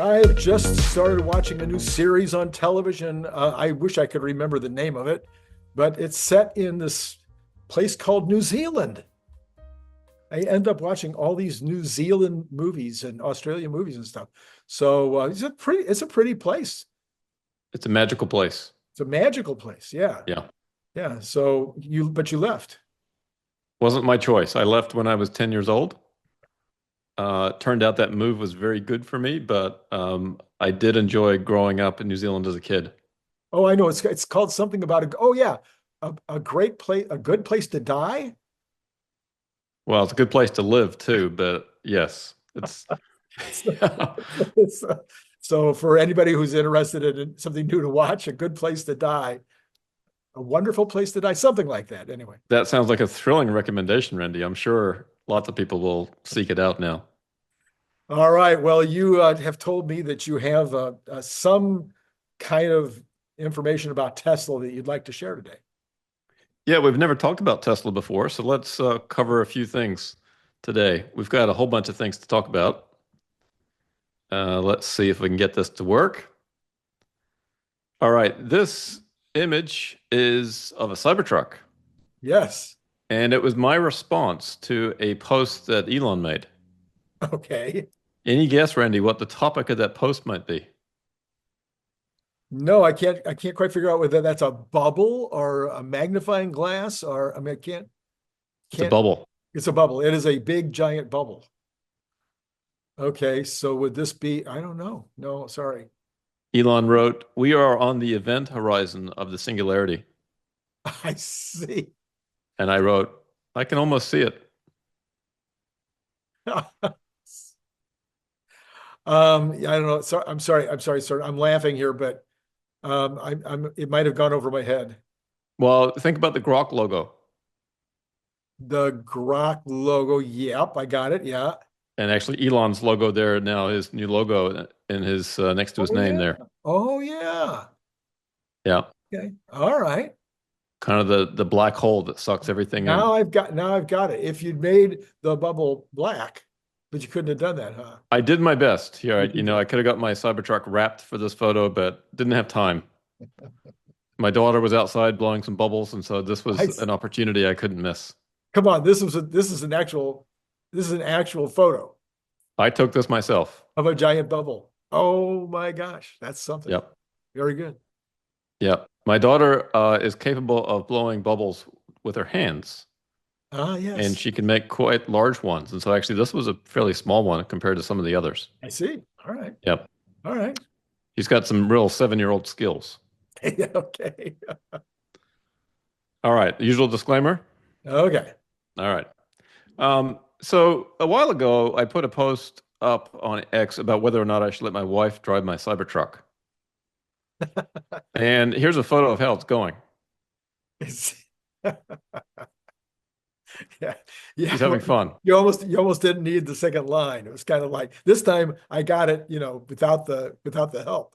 I've just started watching a new series on television. I wish I could remember the name of it, but it's set in this place called New Zealand. I end up watching all these New Zealand movies and Australian movies and stuff. So it's a pretty place. It's a magical place. It's a magical place. Yeah. Yeah. Yeah. But you left. Wasn't my choice. I left when I was 10 years old. Turned out that move was very good for me, but I did enjoy growing up in New Zealand as a kid. Oh, I know. It's called something about oh yeah, a great place, a good place to die. Well, it's a good place to live too, but yes, it's So for anybody who's interested in something new to watch, a good place to die, a wonderful place to die, something like that. Anyway, that sounds like a thrilling recommendation, Randy. I'm sure lots of people will seek it out now. all right. Well, you have told me that you have some kind of information about Tesla that you'd like to share today. Yeah, we've never talked about Tesla before, so let's cover a few things today. We've got a whole bunch of things to talk about. Let's see if we can get this to work. All right, this image is of a Cybertruck. Yes. And it was my response to a post that Elon made. Okay. Any guess, Randy, what the topic of that post might be? No, I can't quite figure out whether that's a bubble or a magnifying glass or I mean, I can't. It's a bubble. It's a bubble. It is a big giant bubble. Okay, so would this be, I don't know. No, sorry. Elon wrote, "We are on the event horizon of the singularity." I see. And I wrote, "I can almost see it." I don't know. So, I'm sorry, sir. I'm laughing here, but it might have gone over my head. Well, think about the Grok logo. The Grok logo. Yep, I got it. Yeah. And actually, Elon's logo there now, his new logo in his next to his name there. Oh yeah. Yeah. Okay. All right. Kind of the black hole that sucks everything in. Now I've got it. If you'd made the bubble black, but you couldn't have done that, huh? I did my best here. I could have got my Cybertruck wrapped for this photo, but didn't have time. My daughter was outside blowing some bubbles, and so this was an opportunity I couldn't miss. Come on, this is an actual photo I took this myself. of a giant bubble. Oh my gosh, that's something. Yep. Very good. Yep. My daughter is capable of blowing bubbles with her hands. Ah, yes. And she can make quite large ones. And so actually this was a fairly small one compared to some of the others. I see. All right. Yep. All right. She's got some real 7-year-old skills. Okay. All right. Usual disclaimer. Okay. All right. So a while ago, I put a post up on X about whether or not I should let my wife drive my Cybertruck. And here's a photo of how it's going. Yeah. She's having fun. You almost didn't need the second line. It was kind of like this time I got it, without the help.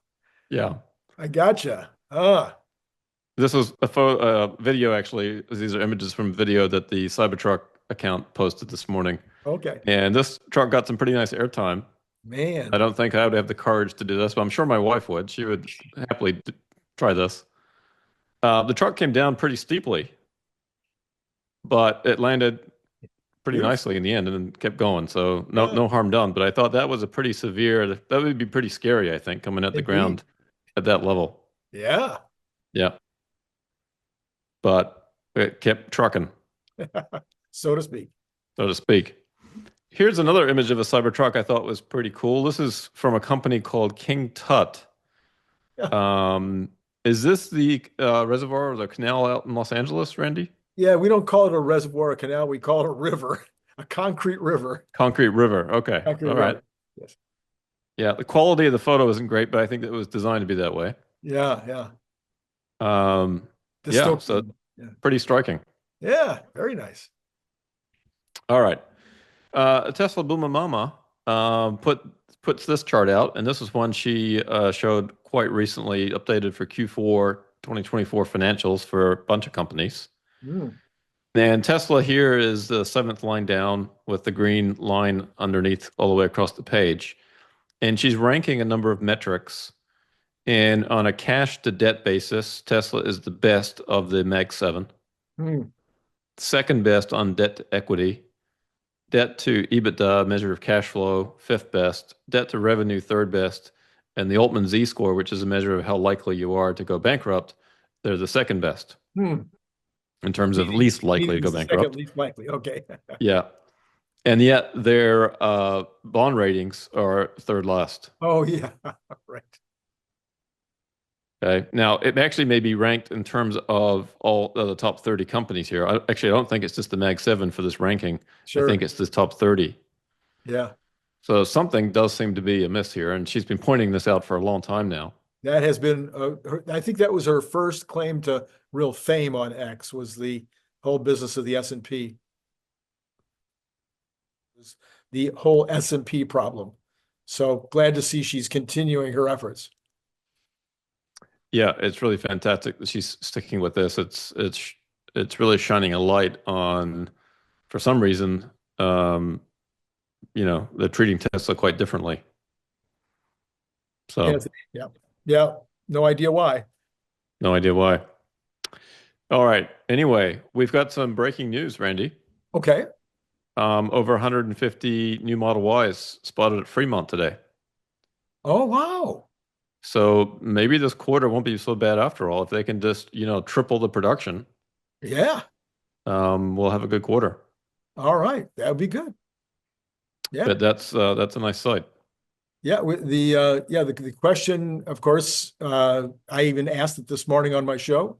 Yeah. I gotcha. Ah. This was a video, actually. These are images from video that the Cybertruck account posted this morning. Okay. And this truck got some pretty nice airtime. Man. I don't think I would have the courage to do this, but I'm sure my wife would. She would happily try this. The truck came down pretty steeply, but it landed pretty nicely in the end and then kept going. So no harm done. But I thought that was a pretty severe, that would be pretty scary, I think, coming at the ground at that level. Yeah. Yeah. But it kept trucking. So to speak. So to speak. Here's another image of a Cybertruck I thought was pretty cool. This is from a company called King Tut. Is this the reservoir or the canal out in Los Angeles, Randy? Yeah, we don't call it a reservoir or canal. We call it a river, a concrete river. Concrete river. Okay. Concrete All river. right. Yes. Yeah, the quality of the photo isn't great, but I think it was designed to be that way. Yeah, yeah. So pretty striking. Yeah, very nice. All right. Tesla Boomer Mama puts this chart out, and this is one she showed quite recently, updated for Q4 2024 financials for a bunch of companies. And Tesla here is the 7th line down with the green line underneath all the way across the page. and she's ranking a number of metrics. And on a cash to debt basis, Tesla is the best of the Mag 7. Hmm. Second best on debt to equity. Debt to EBITDA, measure of cash flow, fifth best. Debt to revenue, third best. And the 𝐒𝐻𝐚𝐲 score, which is a measure of how likely you are to go bankrupt, they're the second best Hmm. in terms of least likely to Meaning go it's the second bankrupt. least likely. Okay. Yeah. And yet their bond ratings are third last. Oh, yeah. Right. Okay. Now, it actually may be ranked in terms of all of the top 30 companies here. Actually, I don't think it's just the Mag 7 for this ranking. I think Sure. it's the top 30. Yeah. So something does seem to be amiss here, and she's been pointing this out for a long time now. That has been, I think that was her first claim to real fame on X, was the whole business of the S&P. The whole S&P problem. So glad to see she's continuing her efforts. Yeah, it's really fantastic that she's sticking with this. It's really shining a light on, for some reason, they're treating Tesla quite differently. So Yeah. Yeah. No idea why. no idea why. All right. Anyway, we've got some breaking news, Randy. Okay. Over 150 new Model Ys spotted at Fremont today. Oh, wow. So maybe this quarter won't be so bad after all. If they can just, triple the production, Yeah. we'll have a good quarter. All right. That would be good. Yeah. But that's a nice sight. Yeah. The question, of course, I even asked it this morning on my show,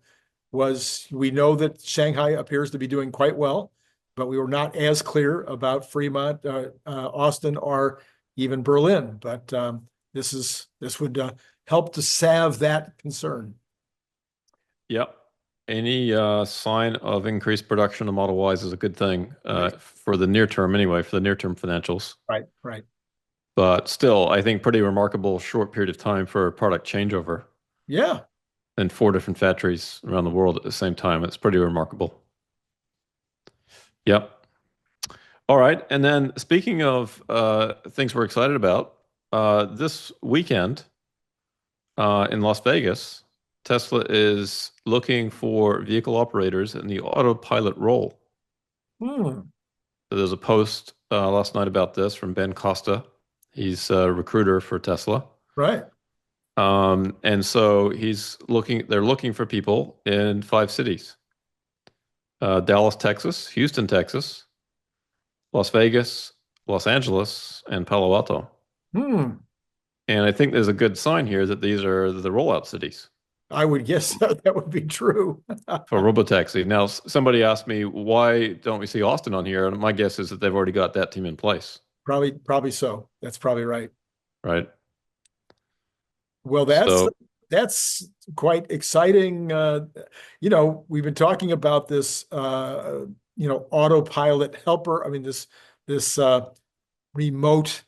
was we know that Shanghai appears to be doing quite well, but we were not as clear about Fremont, Austin, or even Berlin. But this would help to salve that concern. Yep. Any sign of increased production of Model Ys is a good thing for the near term anyway, for the near term financials. Right, right. But still, I think pretty remarkable short period of time for a product changeover Yeah. in 4 different factories around the world at the same time. It's pretty remarkable. Yep. All right. And then speaking of things we're excited about, this weekend in Las Vegas, Tesla is looking for vehicle operators in the autopilot role. Hmm. So there's a post last night about this from Ben Costa. He's a recruiter for Tesla. Right. And so they're looking for people in 5 cities. Dallas, Texas, Houston, Texas, Las Vegas, Los Angeles, and Palo Alto. Hmm. And I think there's a good sign here that these are the rollout cities I would guess that would be true. for Robotaxi. Now, somebody asked me, why don't we see Austin on here? And my guess is that they've already got that team in place. Probably so. That's probably right. Right. Well, So, that's quite exciting. We've been talking about this, autopilot helper. I mean, this remote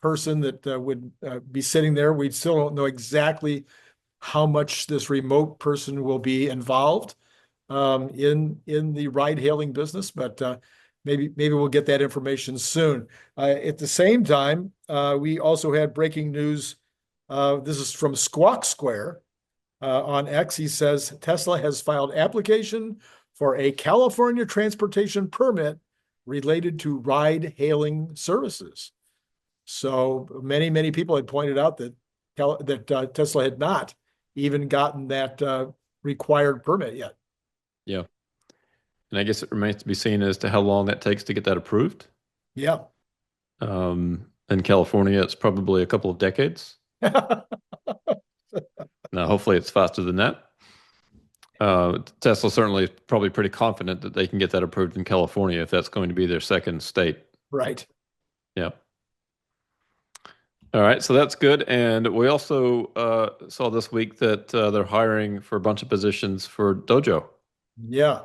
person that would be sitting there. We still don't know exactly how much this remote person will be involved in the ride-hailing business, but maybe we'll get that information soon. At the same time, we also had breaking news. This is from Squawk Square on X. He says Tesla has filed application for a California transportation permit related to ride-hailing services. So many people had pointed out that Tesla had not even gotten that required permit yet. yeah. And I guess it remains to be seen as to how long that takes to get that approved. Yeah. In California, it's probably a couple of decades. Now, hopefully it's faster than that. Tesla certainly is probably pretty confident that they can get that approved in California if that's going to be their second state. Right. Yeah. All right, so that's good. And we also saw this week that they're hiring for a bunch of positions for Dojo. Yeah.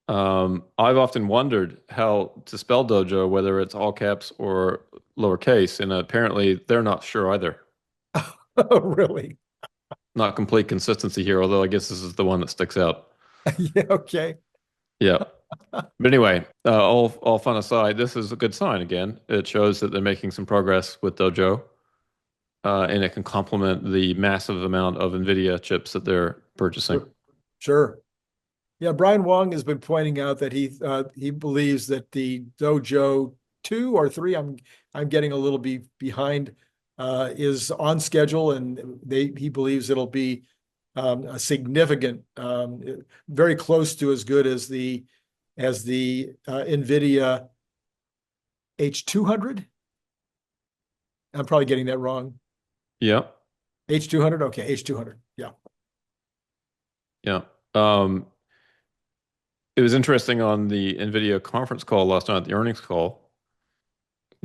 I've often wondered how to spell Dojo, whether it's all caps or lowercase, and apparently they're not sure either. Oh, really? Not complete consistency here, although I guess this is the one that sticks out. Yeah. Okay. Yeah. But anyway, all fun aside, this is a good sign again. It shows that they're making some progress with Dojo, and it can complement the massive amount of NVIDIA chips that they're purchasing. Sure. Yeah, Brian Wang has been pointing out that he believes that the Dojo 2 or 3, I'm getting a little behind, is on schedule, and he believes it'll be a significant, very close to as good as the NVIDIA H200. I'm probably getting that wrong. Yeah, H200. Okay, H200. Yeah. yeah. It was interesting on the NVIDIA conference call last night, the earnings call.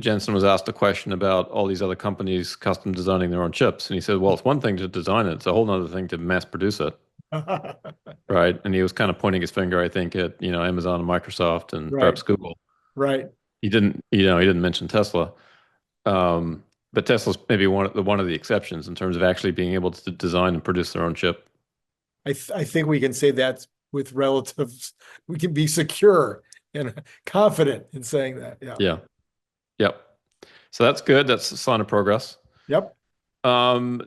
Jensen was asked a question about all these other companies custom designing their own chips. And he said, well, it's one thing to design it. It's a whole other thing to mass produce it. Right. And he was kind of pointing his finger, I think, at, Amazon and Microsoft and perhaps Google. Right. He didn't mention Tesla. But Tesla's maybe one of the exceptions in terms of actually being able to design and produce their own chip. I think we can say that with relatives. We can be secure and confident in saying that. Yeah. Yeah. Yep. So that's good. That's a sign of progress. Yep. Fun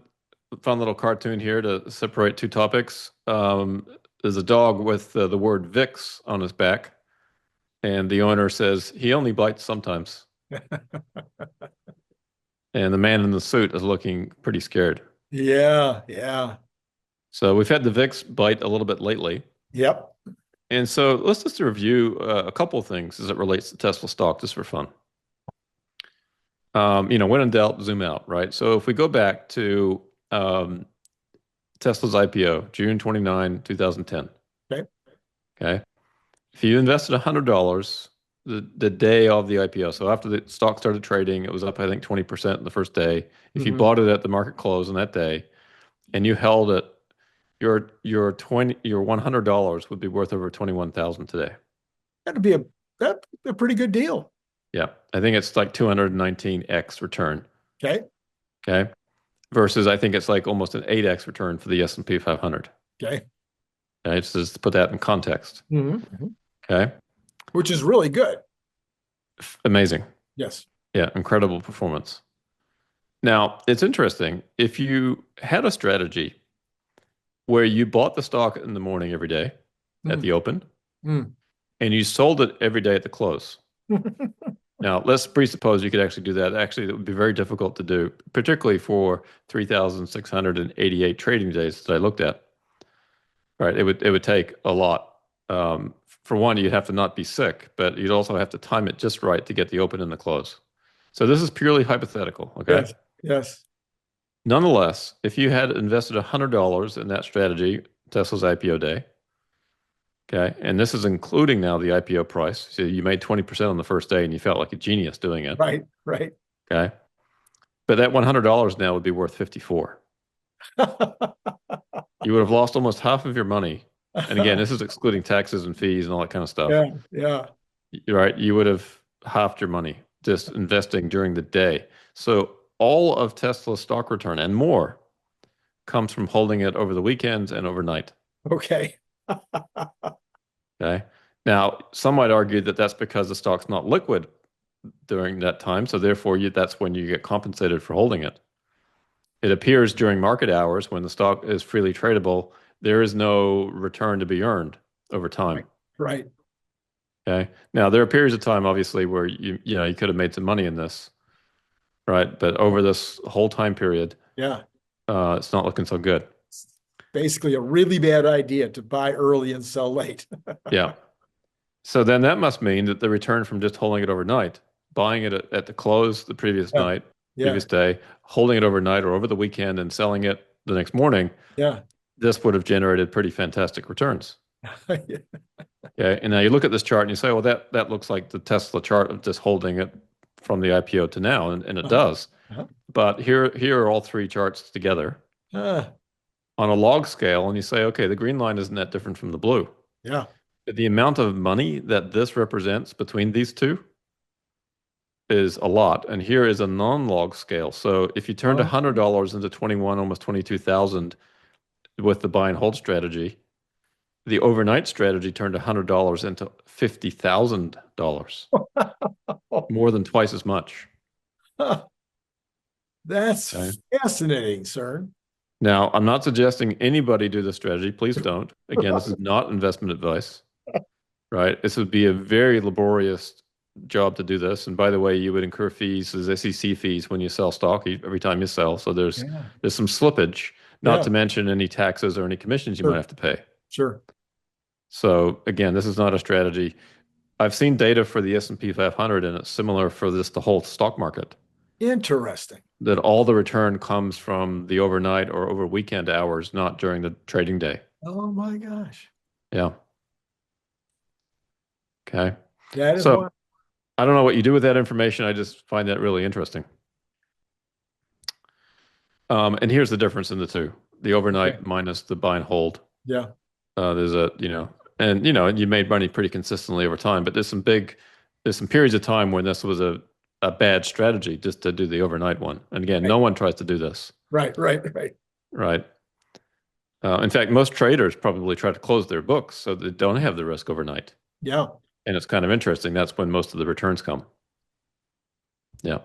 little cartoon here to separate two topics. There's a dog with the word Vicks on his back, and the owner says he only bites sometimes. And the man in the suit is looking pretty scared. Yeah. Yeah. So we've had the VIX bite a little bit lately. Yep. And so let's just review a couple of things as it relates to Tesla stock, just for fun. When in doubt, zoom out, right? So if we go back to Tesla's IPO, June 29, 2010. Okay. Okay. If you invested $100 the day of the IPO, so after the stock started trading, it was up, I think, 20% in the first day. If you bought it at the market close on that day and you held it, your $100 would be worth over 21,000 today. That'd be a pretty good deal. Yeah, I think it's like 219x return. Okay. Okay. Versus I think it's like almost an 8x return for the S&P 500. Okay. Okay, just to put that in context. Okay. Which is really good. Amazing. Yes. Yeah, incredible performance. Now, it's interesting. If you had a strategy where you bought the stock in the morning every day at the open, and you sold it every day at the close. Now, let's presuppose you could actually do that. Actually, it would be very difficult to do, particularly for 3,688 trading days that I looked at. Right? It would take a lot. For one, you'd have to not be sick, but you'd also have to time it just right to get the open and the close. So this is purely hypothetical. Okay. Yes. Yes. Nonetheless, if you had invested $100 in that strategy, Tesla's IPO day, okay, and this is including now the IPO price, so you made 20% on the first day and you felt like a genius doing it. Right. Right. Okay. But that $100 now would be worth 54. You would have lost almost half of your money. And again, this is excluding taxes and fees and all that kind of stuff. Yeah. Yeah. Right. You would have halved your money just investing during the day. So all of Tesla's stock return and more comes from holding it over the weekends and overnight. Okay. Okay. Now, some might argue that that's because the stock's not liquid during that time. So therefore, that's when you get compensated for holding it. It appears during market hours when the stock is freely tradable, there is no return to be earned over time. Right. Okay. Now, there are periods of time, obviously, where you could have made some money in this, right? But over this whole time period, it's not looking so good. Basically, a really bad idea to buy early and sell late. Yeah. So then that must mean that the return from just holding it overnight, buying it at the close the previous night, previous day, holding it overnight or over the weekend and selling it the next morning, this would have generated pretty fantastic returns. Okay. And now you look at this chart and you say, well, that looks like the Tesla chart of just holding it from the IPO to now, and it does. But here are all three charts together on a log scale, and you say, okay, the green line isn't that different from the blue. Yeah. The amount of money that this represents between these two is a lot. And here is a non-log scale. So if you turned $100 into 21, almost 22,000 with the buy and hold strategy, the overnight strategy turned $100 into $50,000, more than twice as much. That's Okay. fascinating, sir. Now, I'm not suggesting anybody do this strategy. Please don't. Again, this is not investment advice, right? This would be a very laborious job to do this. And by the way, you would incur fees, there's SEC fees when you sell stock every time you sell. So there's Yeah. some slippage, not Yeah. to mention any taxes or any commissions you might Sure. have to pay. Sure. So again, this is not a strategy. I've seen data for the S&P 500, and it's similar for the whole stock market, Interesting. that all the return comes from the overnight or over weekend hours, not during the trading day. Oh my gosh. Yeah. Okay. That is So why. I don't know what you do with that information. I just find that really interesting. And here's the difference in the two: the overnight Okay. minus the buy and hold. Yeah. There's a, and you made money pretty consistently over time, but there's some periods of time when this was a bad strategy just to do the overnight one. And again, no Right. one tries to do this, Right. Right. right? In fact, most traders probably try to close their books so they don't have the risk overnight. Yeah. And it's kind of interesting. That's when most of the returns come. Yeah.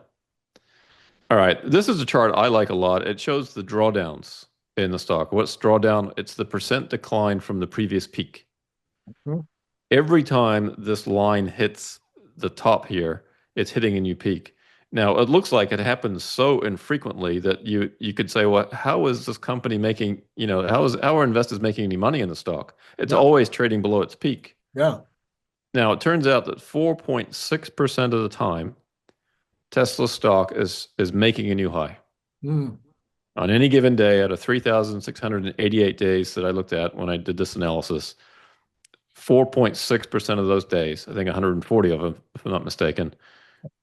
All right. This is a chart I like a lot. It shows the drawdowns in the stock. What's drawdown? It's the percent decline from the previous peak. Mhm. Every time this line hits the top here, it's hitting a new peak. Now, it looks like it happens so infrequently that you could say, well, how is this company making, how are investors making any money in the stock? It's Yeah. always trading below its peak. Yeah. Now, it turns out that 4.6% of the time, Tesla stock is making a new high. Mm. On any given day out of 3,688 days that I looked at when I did this analysis, 4.6% of those days, I think 140 of them, if I'm not mistaken,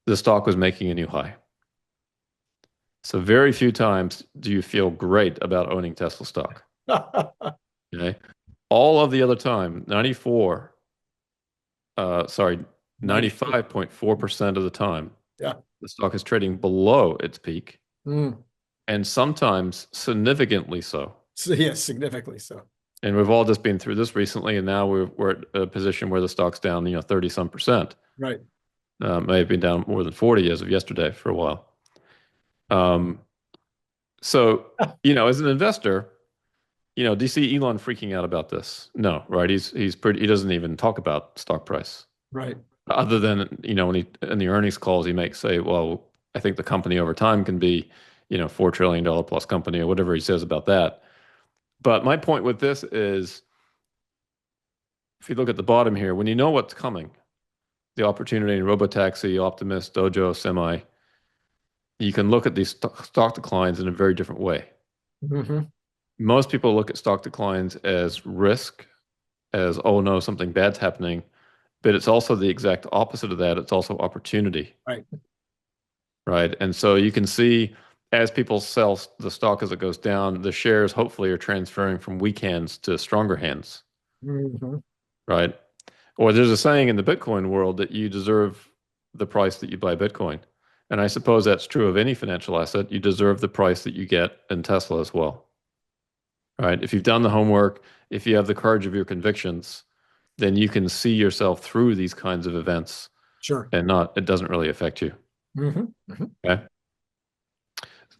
the stock was making a new high. So very few times do you feel great about owning Tesla stock. Okay. All of the other time, 95.4% of the time, Yeah. the stock is trading below its peak, Mm. and sometimes significantly so. So, yes, significantly so. And we've all just been through this recently, and now we're at a position where the stock's down, 30 some percent. Right. May have been down more than 40 as of yesterday for a while. So, as an investor, do you see Elon freaking out about this? No, right? He doesn't even talk about stock price. Right. Other than, when he in the earnings calls, he may say, well, I think the company over time can be, $4 trillion plus company or whatever he says about that. But my point with this is, if you look at the bottom here, when you know what's coming, the opportunity in Robotaxi, Optimus, Dojo, Semi, you can look at these stock declines in a very different way. Mm-hmm. Most people look at stock declines as risk, as, oh no, something bad's happening. But it's also the exact opposite of that. It's also opportunity. Right. Right. And so you can see as people sell the stock as it goes down, the shares hopefully are transferring from weak hands to stronger hands. Mm-hmm. Right. Or there's a saying in the Bitcoin world that you deserve the price that you buy Bitcoin. And I suppose that's true of any financial asset. You deserve the price that you get in Tesla as well. Right. If you've done the homework, if you have the courage of your convictions, then you can see yourself through these kinds of events Sure. and it doesn't really affect you. Mm-hmm. Mm-hmm. Okay.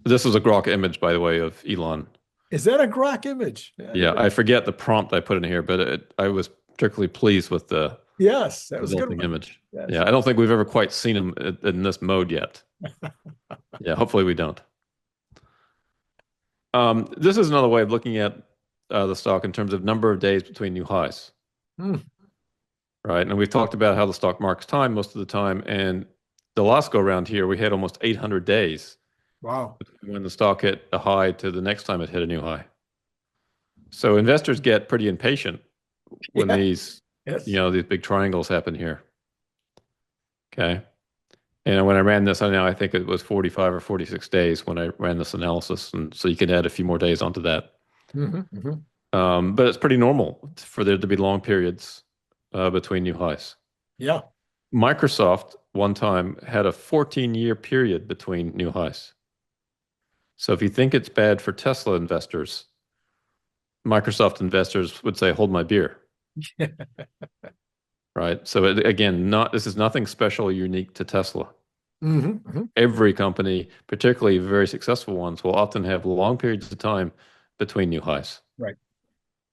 This is a grok image, by the way, of Elon. Is that a grok image? Yeah, I forget the prompt I put in here, but I was particularly pleased with the Yes, that was a good resulting one. image. Yes. Yeah, I don't think we've ever quite seen him in this mode yet. Yeah, hopefully we don't. This is another way of looking at the stock in terms of number of days between new highs. Mm. Right. And we've talked about how the stock marks time most of the time. And the last go around here, we had almost 800 days Wow. when the stock hit a high to the next time it hit a new high. So investors get pretty impatient when Yeah. these, Yes. these big triangles happen here. Okay. And when I ran this, I think it was 45 or 46 days when I ran this analysis. And so you could add a few more days onto that. Mm-hmm. Mm-hmm. But it's pretty normal for there to be long periods between new highs. Yeah. Microsoft one time had a 14-year period between new highs. So if you think it's bad for Tesla investors, Microsoft investors would say, hold my beer. right? So again, this is nothing special or unique to Tesla. Hmm. Every company, particularly very successful ones, will often have long periods of time between new highs. Right.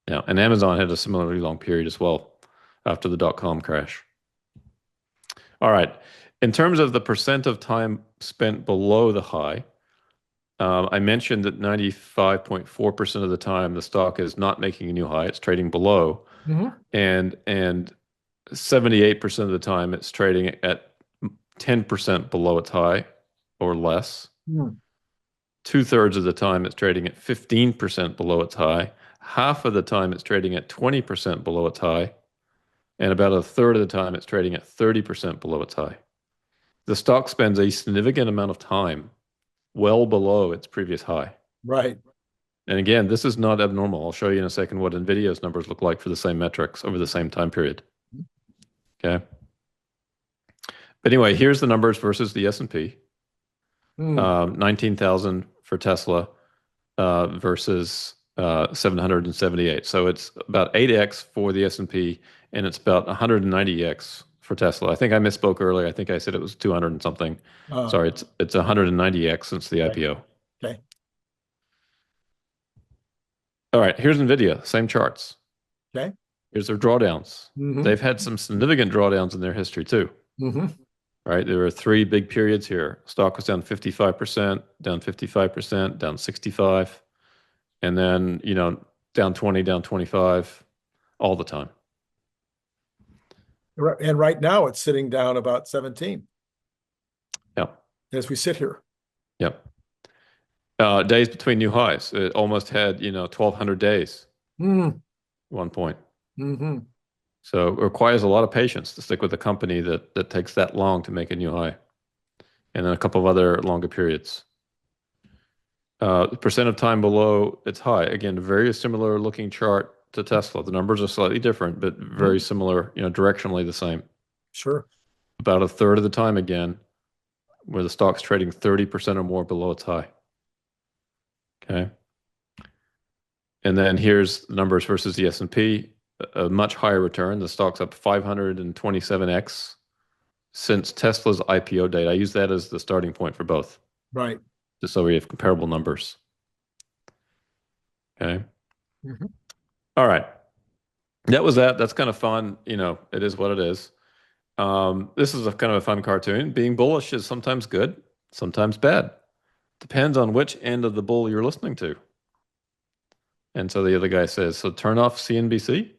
Yeah, and Amazon had a similarly long period as well after the dot-com crash. All right. In terms of the percent of time spent below the high, I mentioned that 95.4% of the time the stock is not making a new high, it's trading below, Hmm. and 78% of the time it's trading at 10% below its high or less. Hmm. Two-thirds of the time it's trading at 15% below its high. Half of the time it's trading at 20% below its high. And about a third of the time it's trading at 30% below its high. The stock spends a significant amount of time well below its previous high. Right. And again, this is not abnormal. I'll show you in a second what NVIDIA's numbers look like for the same metrics over the same time period. Okay. But anyway, here's the numbers versus the S&P. Hmm. 19,000 for Tesla versus 778. So it's about 8x for the S&P, and it's about 190x for Tesla. I think I misspoke earlier. I think I said it was 200 and something. Uh, Sorry, it's 190x since the okay. IPO. Okay. All right, here's NVIDIA, same charts. Okay. Here's their drawdowns. Hmm. They've had some significant drawdowns in their history too, Hmm. right? There were three big periods here. Stock was down 55%, down 55%, down 65, and then, down 20, down 25 all the time. And right now it's sitting down about 17 Yeah. as we sit here. Yeah. Days between new highs. It almost had, 1,200 days Mm. at one point. Hmm. So it requires a lot of patience to stick with a company that takes that long to make a new high, and then a couple of other longer periods. The percent of time below its high. Again, very similar looking chart to Tesla. The numbers are slightly different, but very similar, directionally the same. Sure. About a third of the time again, where the stock's trading 30% or more below its high. Okay. And then here's the numbers versus the S&P, a much higher return. The stock's up 527x since Tesla's IPO date. I use that as the starting point for both, Right. just so we have comparable numbers. Okay. Hmm. All right. That was that. That's kind of fun. It is what it is. This is a kind of a fun cartoon. Being bullish is sometimes good, sometimes bad. Depends on which end of the bull you're listening to. And so the other guy says, so turn off CNBC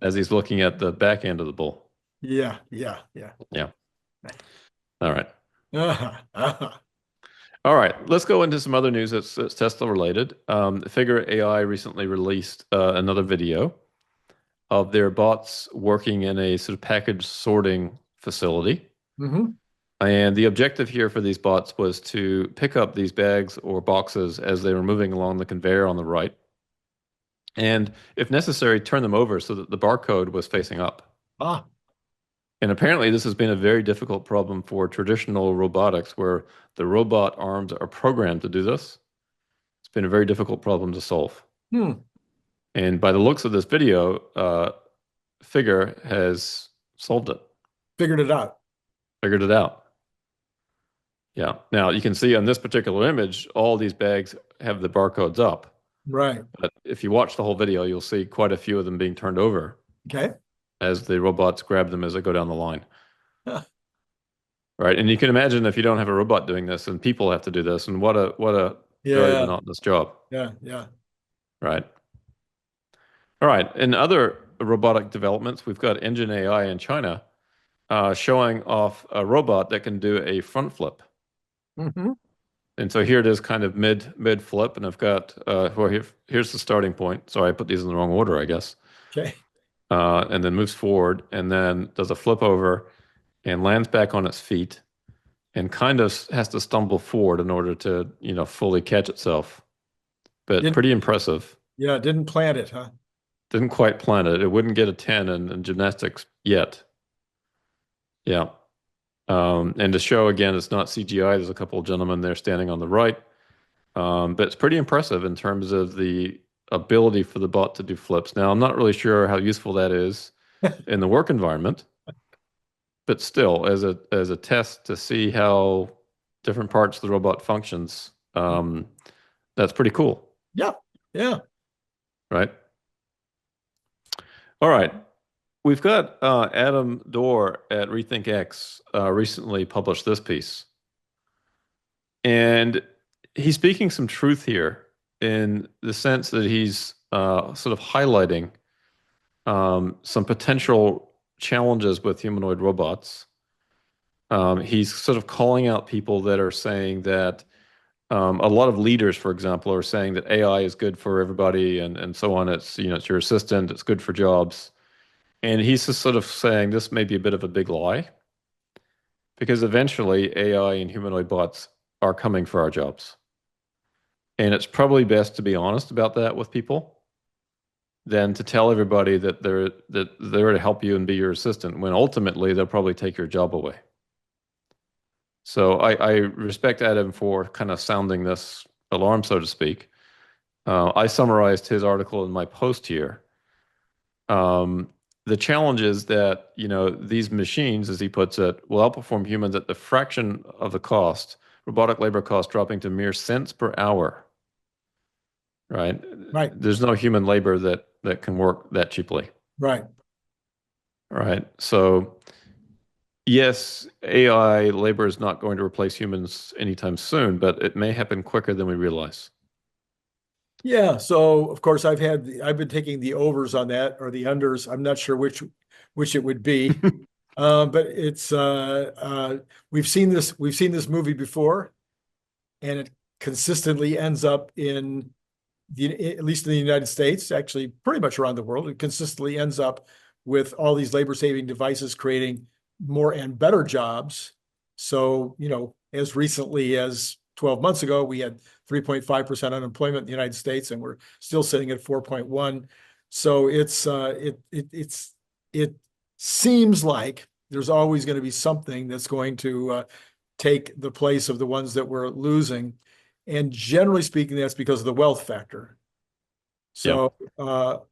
as he's looking at the back end of the bull. Yeah. Yeah. Yeah. Yeah. All right. Uh-huh. Uh-huh. All right. Let's go into some other news that's Tesla related. Figure AI recently released another video of their bots working in a sort of package sorting facility. Hmm. And the objective here for these bots was to pick up these bags or boxes as they were moving along the conveyor on the right. And if necessary, turn them over so that the barcode was facing up. Ah. And apparently, this has been a very difficult problem for traditional robotics where the robot arms are programmed to do this. It's been a very difficult problem to solve. Hmm. And by the looks of this video, Figure has solved it, Figured it out. figured it out. Yeah. Now, you can see on this particular image, all these bags have the barcodes up. Right. But if you watch the whole video, you'll see quite a few of them being turned over Okay. as the robots grab them as they go down the line. Huh. Right. And you can imagine if you don't have a robot doing this and people have to do this, and what a very Yeah. monotonous job. Yeah. Yeah. Right. All right. In other robotic developments, we've got Engine AI in China showing off a robot that can do a front flip. Hmm. And so here it is kind of mid flip, and I've got here's the starting point. Sorry, I put these in the wrong order, I guess. Okay. And then moves forward and then does a flip over and lands back on its feet and kind of has to stumble forward in order to, fully catch itself. But Didn't, pretty impressive. yeah, didn't plant it, huh? Didn't quite plan it. It wouldn't get a 10 in gymnastics yet. Yeah. And to show again, it's not CGI. There's a couple of gentlemen there standing on the right. But it's pretty impressive in terms of the ability for the bot to do flips. Now, I'm not really sure how useful that is in the work environment, but still, as a test to see how different parts of the robot functions, that's pretty cool, Yeah, yeah. right? All right. We've got Adam Dorr at RethinkX recently published this piece. And he's speaking some truth here in the sense that he's sort of highlighting some potential challenges with humanoid robots. He's sort of calling out people that are saying that a lot of leaders, for example, are saying that AI is good for everybody and so on. It's, it's your assistant, it's good for jobs. And he's just sort of saying this may be a bit of a big lie because eventually AI and humanoid bots are coming for our jobs. And it's probably best to be honest about that with people than to tell everybody that they're to help you and be your assistant when ultimately they'll probably take your job away. So I respect Adam for kind of sounding this alarm, so to speak. I summarized his article in my post here. The challenge is that, these machines, as he puts it, will outperform humans at the fraction of the cost, robotic labor cost dropping to mere cents per hour. Right? Right. There's no human labor that can work that cheaply. Right. Right. So yes, AI labor is not going to replace humans anytime soon, but it may happen quicker than we realize. Yeah. So of course I've been taking the overs on that or the unders. I'm not sure which it would be. But it's we've seen this movie before, and it consistently ends up in at least in the United States, actually pretty much around the world, it consistently ends up with all these labor-saving devices creating more and better jobs. So, as recently as 12 months ago, we had 3.5% unemployment in the United States, and we're still sitting at 4.1. So it seems like there's always going to be something that's going to take the place of the ones that we're losing. And generally speaking, that's because of the wealth factor. So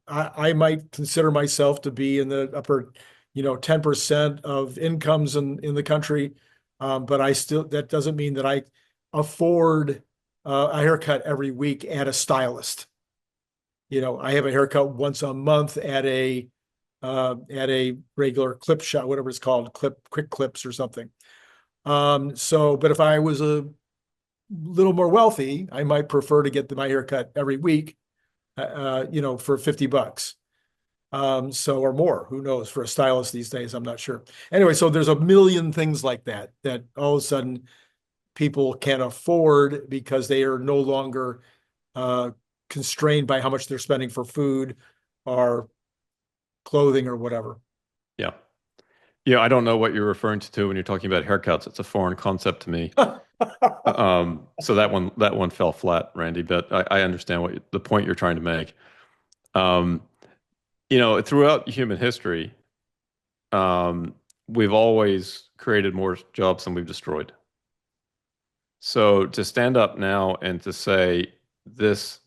I might consider myself to be in the upper, 10% of incomes in the country. But that doesn't mean that I afford a haircut every week at a stylist. I have a haircut once a month at a regular clip shop, whatever it's called, quick clips or something. But if I was a little more wealthy, I might prefer to get my haircut every week, for $50. Or more, who knows, for a stylist these days, I'm not sure. Anyway, so there's a million things like that all of a sudden people can afford because they are no longer constrained by how much they're spending for food or clothing or whatever. Yeah. Yeah, I don't know what you're referring to when you're talking about haircuts. It's a foreign concept to me. So that one fell flat, Randy, but I understand the point you're trying to make. Throughout human history, we've always created more jobs than we've destroyed. So to stand up now and to say this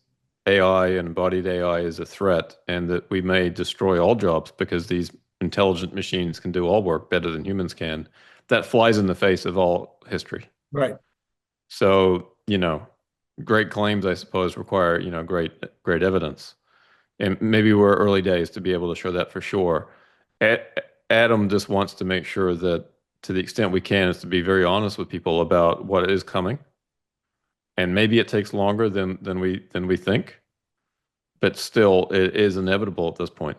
AI and embodied AI is a threat and that we may destroy all jobs because these intelligent machines can do all work better than humans can, that flies in the face of all history. Right. So, great claims, I suppose, require, great evidence. And maybe we're early days to be able to show that for sure. Adam just wants to make sure that to the extent we can is to be very honest with people about what is coming. And maybe it takes longer than we think, but still it is inevitable at this point.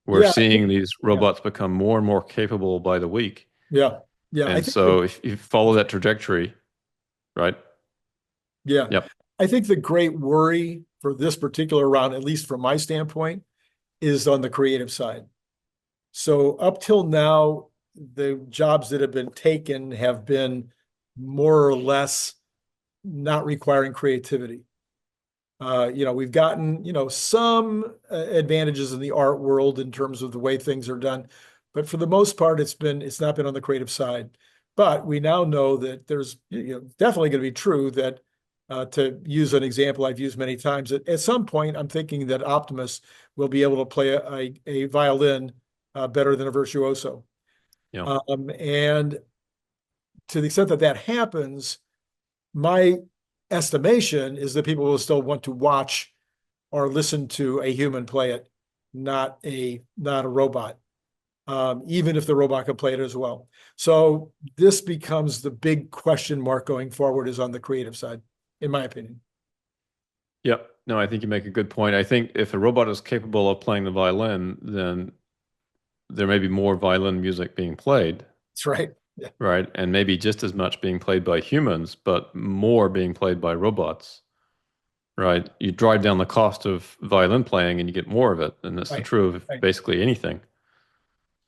We're seeing these robots become more and more capable by the week. Yeah. Yeah. And so if you follow that trajectory, right? Yeah. Yep. I think the great worry for this particular round, at least from my standpoint, is on the creative side. So up till now, the jobs that have been taken have been more or less not requiring creativity. We've gotten, some advantages in the art world in terms of the way things are done, but for the most part, it's not been on the creative side. But we now know that there's definitely going to be true that To use an example I've used many times, at some point, I'm thinking that Optimus will be able to play a violin better than a virtuoso. Yeah. And to the extent that that happens, my estimation is that people will still want to watch or listen to a human play it, not a robot, even if the robot can play it as well. So this becomes the big question mark going forward, is on the creative side, in my opinion. Yep. No, I think you make a good point. I think if a robot is capable of playing the violin, then there may be more violin music being played, That's right. Yeah. right? And maybe just as much being played by humans, but more being played by robots, right? You drive down the cost of violin playing and you get more of it. And that's Right. true of Right. basically anything,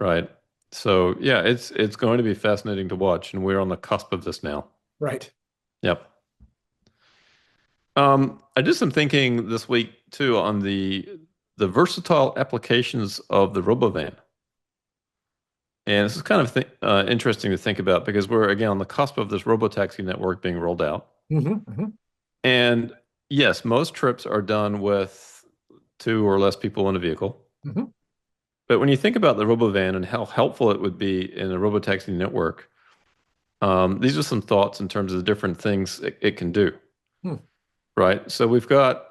right? So yeah, it's going to be fascinating to watch, and we're on the cusp of this now. Right. Yep. I did some thinking this week too on the versatile applications of the Robovan. And this is kind of interesting to think about because we're again on the cusp of this Robotaxi network being rolled out. And yes, most trips are done with two or less people in a vehicle. But when you think about the Robovan and how helpful it would be in a Robotaxi network, these are some thoughts in terms of the different things it can do. Right. So we've got,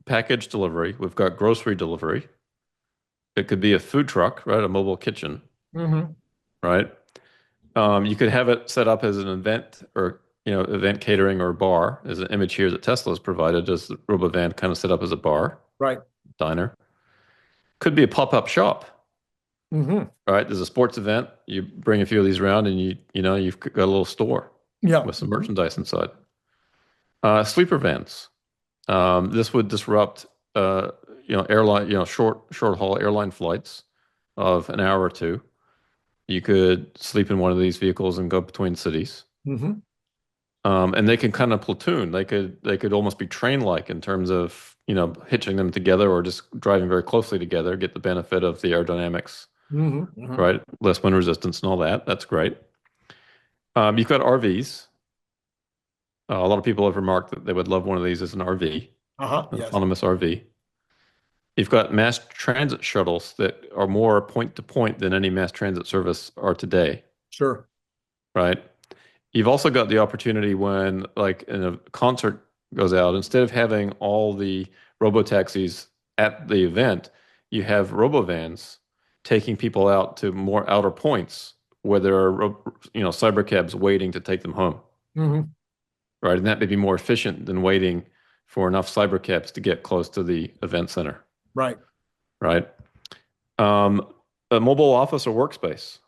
package delivery. We've got grocery delivery. It could be a food truck, right? A mobile kitchen, right? You could have it set up as an event or, event catering or bar. There's an image here that Tesla has provided as the Robovan kind of set up as a bar, Right. diner. Could be a pop-up shop, Mm-hmm. right? There's a sports event. You bring a few of these around and you've got a little store Yeah. with some merchandise inside. Sleeper vans. This would disrupt, airline, short haul airline flights of an hour or two. You could sleep in one of these vehicles and go between cities. And they can kind of platoon. They could almost be train-like in terms of, hitching them together or just driving very closely together, get the benefit of the aerodynamics, right? Less wind resistance and all that. That's great. You've got RVs. A lot of people have remarked that they would love one of these as an RV, an Yes. autonomous RV. You've got mass transit shuttles that are more point to point than any mass transit service are today, Sure. right? You've also got the opportunity when, like, in a concert goes out, instead of having all the robotaxis at the event, you have robovans taking people out to more outer points where there are, cybercabs waiting to take them home, right? And that may be more efficient than waiting for enough cybercabs to get close to the event center, Right. right? A mobile office or workspace.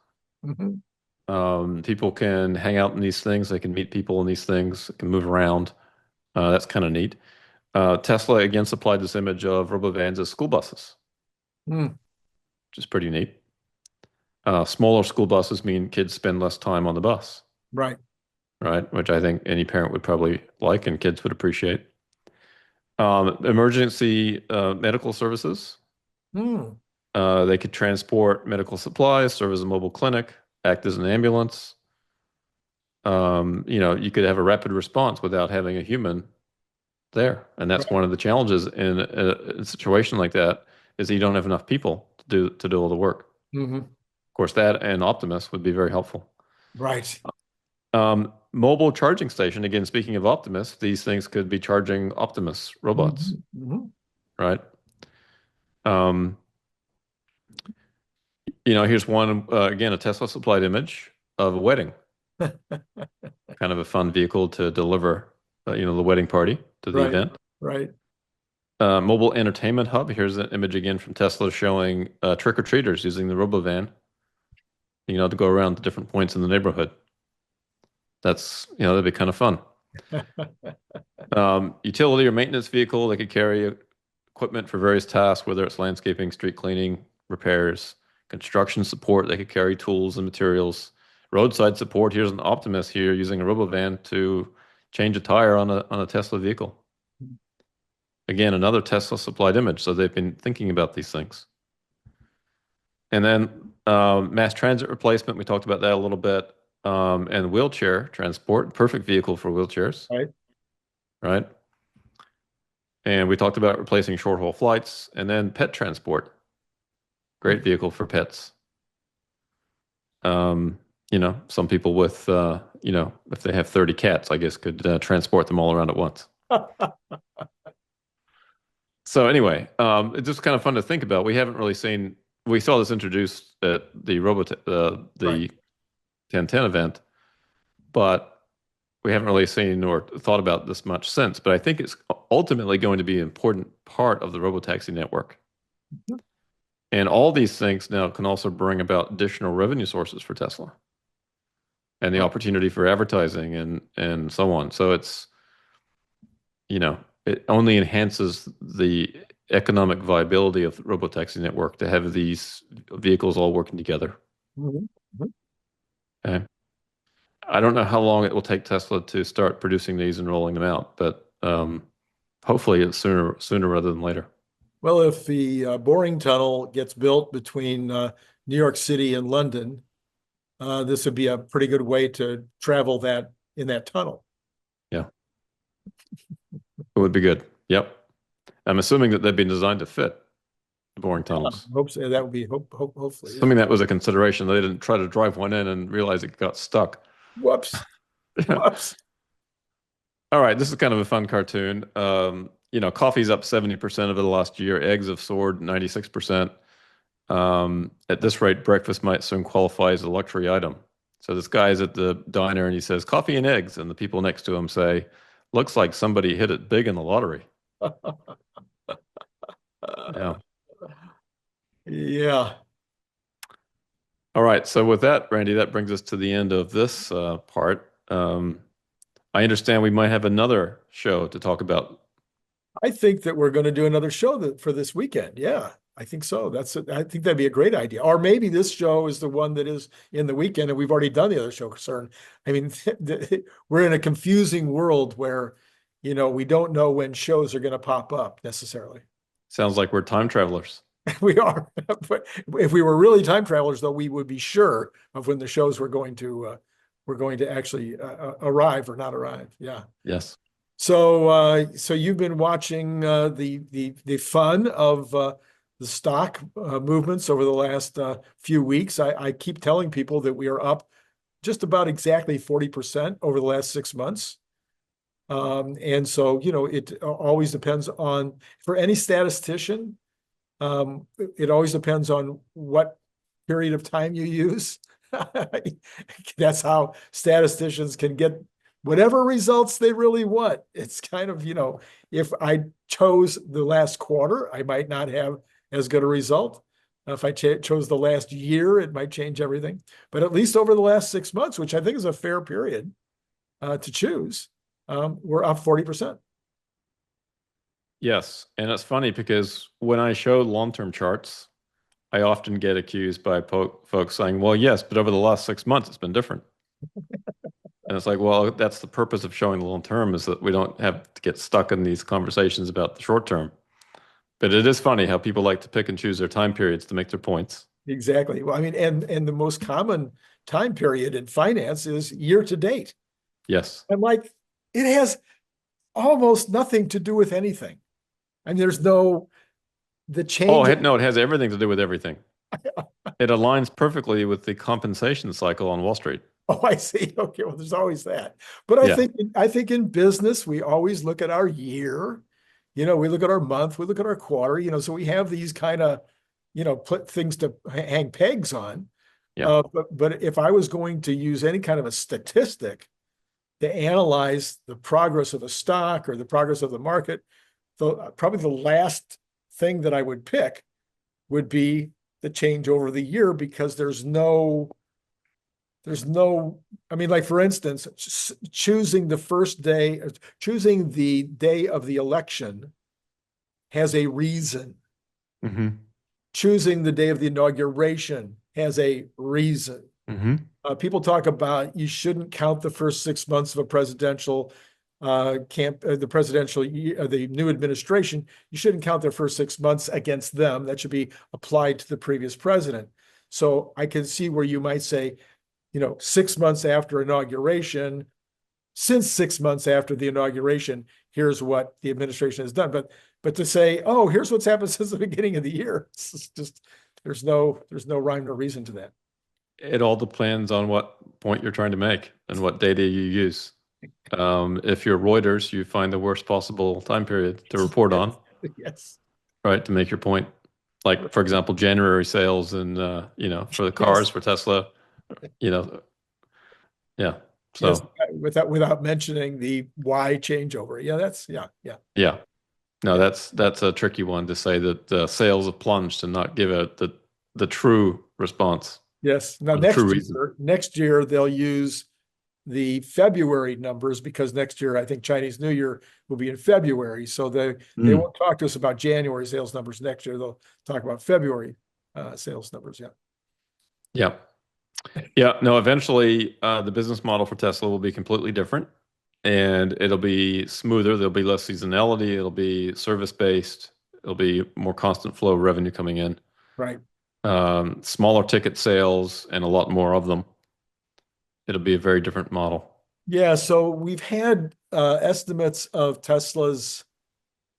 People can hang out in these things. They can meet people in these things. Can move around. That's kind of neat. Tesla again supplied this image of robovans as school buses, which is pretty neat. Smaller school buses mean kids spend less time on the bus, Right. right? Which I think any parent would probably like and kids would appreciate. Emergency medical services. They could transport medical supplies, serve as a mobile clinic, act as an ambulance. You could have a rapid response without having a human there. And that's one of the challenges in a situation like that is that you don't have enough people to do all the work. Of course, that and Optimus would be very helpful. Right. Mobile charging station. Again, speaking of Optimus, these things could be charging Optimus robots, right? Here's one, again, a Tesla supplied image of a wedding. Kind of a fun vehicle to deliver, the wedding party to the event. Right. Mobile entertainment hub. Here's an image again from Tesla showing trick-or-treaters using the Robovan, to go around to different points in the neighborhood. That's, that'd be kind of fun. Utility or maintenance vehicle. They could carry equipment for various tasks, whether it's landscaping, street cleaning, repairs, construction support. They could carry tools and materials. Roadside support. Here's an Optimus here using a Robovan to change a tire on a Tesla vehicle. Again, another Tesla supplied image. So they've been thinking about these things. And then mass transit replacement. We talked about that a little bit. And wheelchair transport. Perfect vehicle for wheelchairs. Right. right? And we talked about replacing short-haul flights and then pet transport. Great vehicle for pets. Some people with, if they have 30 cats, I guess could transport them all around at once. So anyway, it's just kind of fun to think about. We haven't really seen, we saw this introduced at the Right. 1010 event, but we haven't really seen or thought about this much since. But I think it's ultimately going to be an important part of the Robotaxi network. And all these things now can also bring about additional revenue sources for Tesla and the opportunity for advertising and so on. So it's, it only enhances the economic viability of the Robotaxi network to have these vehicles all working together. Mhm. Mhm. Okay. I don't know how long it will take Tesla to start producing these and rolling them out, but hopefully it's sooner rather than later. Well, if the boring tunnel gets built between New York City and London, this would be a pretty good way to travel that in that tunnel. Yeah, it would be good. Yep. I'm assuming that they've been designed to fit the boring tunnels. Hope so. That would be hopefully. Yeah. Assuming that was a consideration. They didn't try to drive one in and realize it got stuck. Whoops. Whoops. All right, this is kind of a fun cartoon. Coffee's up 70% over the last year. Eggs have soared 96%. At this rate, breakfast might soon qualify as a luxury item. So this guy's at the diner and he says, coffee and eggs. And the people next to him say, looks like somebody hit it big in the lottery. Yeah. Yeah. All right. So with that, Randy, that brings us to the end of this part. I understand we might have another show to talk about. I think that we're going to do another show for this weekend. Yeah, I think so. I think that'd be a great idea. Or maybe this show is the one that is in the weekend and we've already done the other show, Cern. I mean, we're in a confusing world where, we don't know when shows are going to pop up necessarily. Sounds like we're time travelers. We are. But if we were really time travelers, though, we would be sure of when the shows were going to actually arrive or not arrive. Yeah. Yes. So you've been watching the fun of the stock movements over the last few weeks. I keep telling people that we are up just about exactly 40% over the last 6 months. And so, it always depends on, for any statistician, it always depends on what period of time you use. That's how statisticians can get whatever results they really want. It's kind of, if I chose the last quarter, I might not have as good a result. If I chose the last year, it might change everything. But at least over the last 6 months, which I think is a fair period to choose, we're up 40%. Yes. And it's funny because when I show long-term charts, I often get accused by folks saying, well, yes, but over the last 6 months, it's been different. And it's like, well, that's the purpose of showing the long term, is that we don't have to get stuck in these conversations about the short term. But it is funny how people like to pick and choose their time periods to make their points. Exactly. Well, I mean, and the most common time period in finance is year to date. Yes. And like, it has almost nothing to do with anything. I mean, the change. Oh, no, it has everything to do with everything. It aligns perfectly with the compensation cycle on Wall Street. Oh, I see. Okay, well, there's always that. But I think in business, we always look at our year. We look at our month, we look at our quarter. So we have these kind of, put things to hang pegs on. Yeah. But if I was going to use any kind of a statistic to analyze the progress of a stock or the progress of the market, probably the last thing that I would pick would be the change over the year, because there's no, I mean, like, for instance, choosing the day of the election has a reason. Mm-hmm. Choosing the day of the inauguration has a reason. Mm-hmm. People talk about you shouldn't count the first 6 months of a presidential the new administration. You shouldn't count their first 6 months against them. That should be applied to the previous president. So I can see where you might say, 6 months after inauguration, since 6 months after the inauguration, here's what the administration has done. But to say, oh, here's what's happened since the beginning of the year, it's just there's no rhyme or reason to that. It all depends on what point you're trying to make and what data you use. If you're Reuters, you find the worst possible time period to report on, Yes. right, to make your point. Like, for example, January sales and, for the cars Yes. for Tesla, yeah. Yes. So, Without mentioning the why changeover. Yeah. yeah. No, Yeah. that's a tricky one to say that sales have plunged and not give out the true response Yes. Now or the true reason. next year they'll use the February numbers because next year I think Chinese New Year will be in February. So they won't talk to us about January sales numbers next year. They'll talk about February sales numbers. Yeah. Yeah. Yeah. No, eventually the business model for Tesla will be completely different and it'll be smoother. There'll be less seasonality. It'll be service based. It'll be more constant flow of revenue coming in. Right. Smaller ticket sales and a lot more of them. It'll be a very different model. Yeah. So we've had estimates of Tesla's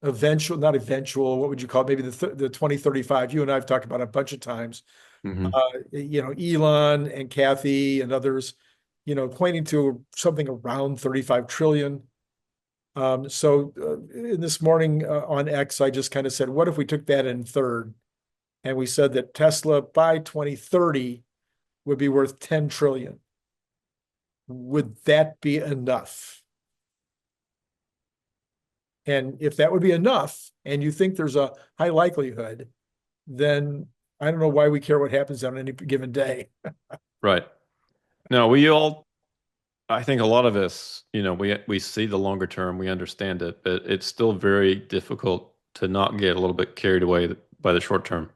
not eventual, what would you call it? Maybe the 2035. You and I have talked about it a bunch of times. Mhm. Elon and Kathy and others, pointing to something around 35 trillion. So this morning on X, I just kind of said, what if we took that in third? And we said that Tesla by 2030 would be worth 10 trillion. Would that be enough? And if that would be enough, and you think there's a high likelihood, then I don't know why we care what happens on any given day. Right. No, I think a lot of us, we see the longer term, we understand it, but it's still very difficult to not get a little bit carried away by the short term.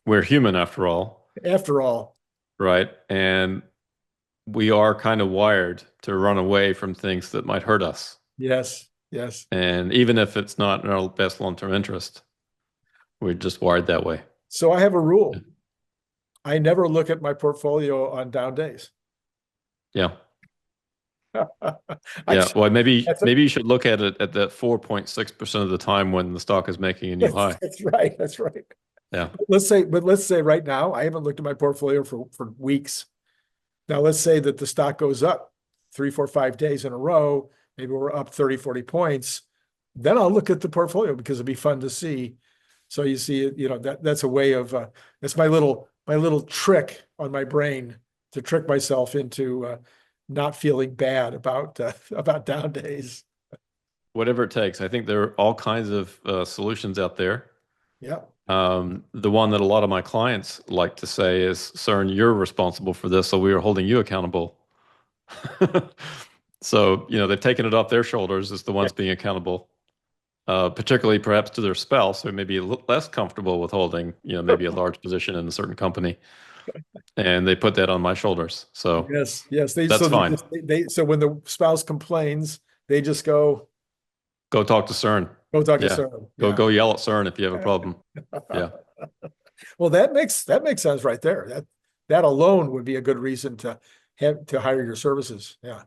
We're human after all. After all. Right. And we are kind of wired to run away from things that might hurt us. Yes. And even if it's not in our best long-term interest, we're just wired that way. So I have a rule. I never look at my portfolio on down days. Yeah. Yeah. Well, maybe you should look at it at that 4.6% of the time when the stock is making a new high. That's right. Yeah. Let's say right now, I haven't looked at my portfolio for weeks. Now let's say that the stock goes up 3, 4, 5 days in a row. Maybe we're up 30, 40 points. Then I'll look at the portfolio because it'd be fun to see. So you see, that's a way of that's my little trick on my brain to trick myself into not feeling bad about down days. Whatever it takes. I think there are all kinds of solutions out there. Yeah. The one that a lot of my clients like to say is, CERN, you're responsible for this, so we are holding you accountable. So, they've taken it off their shoulders as the ones being accountable, particularly perhaps to their spouse who may be a little less comfortable with holding, maybe a large position in a certain company. And they put that on my shoulders. So yes. That's fine. So when the spouse complains, they just go talk to CERN. Go talk to CERN. Go yell at CERN if you have a problem. Yeah. Well, that makes sense right there. That alone would be a good reason to hire your services. Yeah.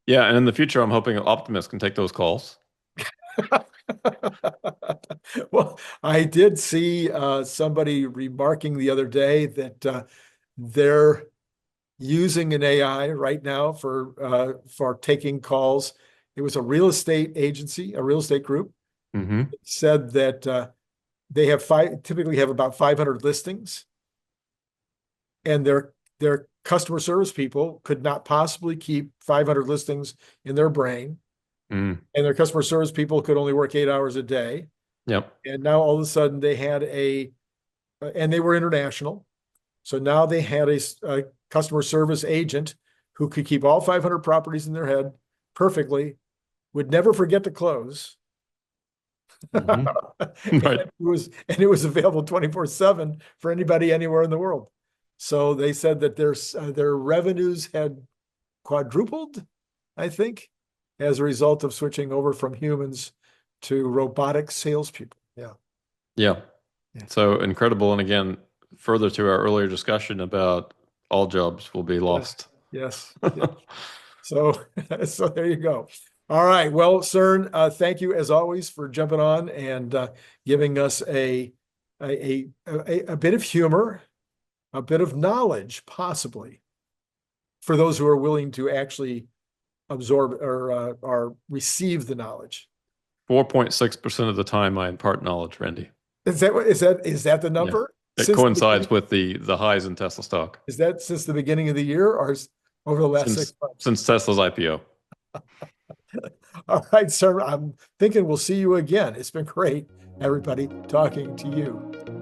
Yeah, and in the future, I'm hoping Optimus can take those calls. Well, I did see somebody remarking the other day that they're using an AI right now for taking calls. It was a real estate agency, a real estate group, said that they typically have about 500 listings, and their customer service people could not possibly keep 500 listings in their brain. And their customer service people could only work 8 hours a day. Yep. And now all of a sudden they had and they were international. So now they had a customer service agent who could keep all 500 properties in their head perfectly, would never forget to close. Right. And it was available 24/7 for anybody anywhere in the world. So they said that their revenues had quadrupled, I think, as a result of switching over from humans to robotic salespeople. Yeah. So incredible. And again, further to our earlier discussion about all jobs will be lost. Yes. Yeah. So, so there you go. All right. Well, CERN, thank you as always for jumping on and giving us a bit of humor, a bit of knowledge, possibly, for those who are willing to actually absorb or receive the knowledge. 4.6% of the time I impart knowledge, Randy. Is that the number? It Since coincides with the highs in Tesla stock. Is that since the beginning of the year or over the last 6 months? Since Tesla's IPO. All right, sir. I'm thinking we'll see you again. It's been great, everybody, talking to you.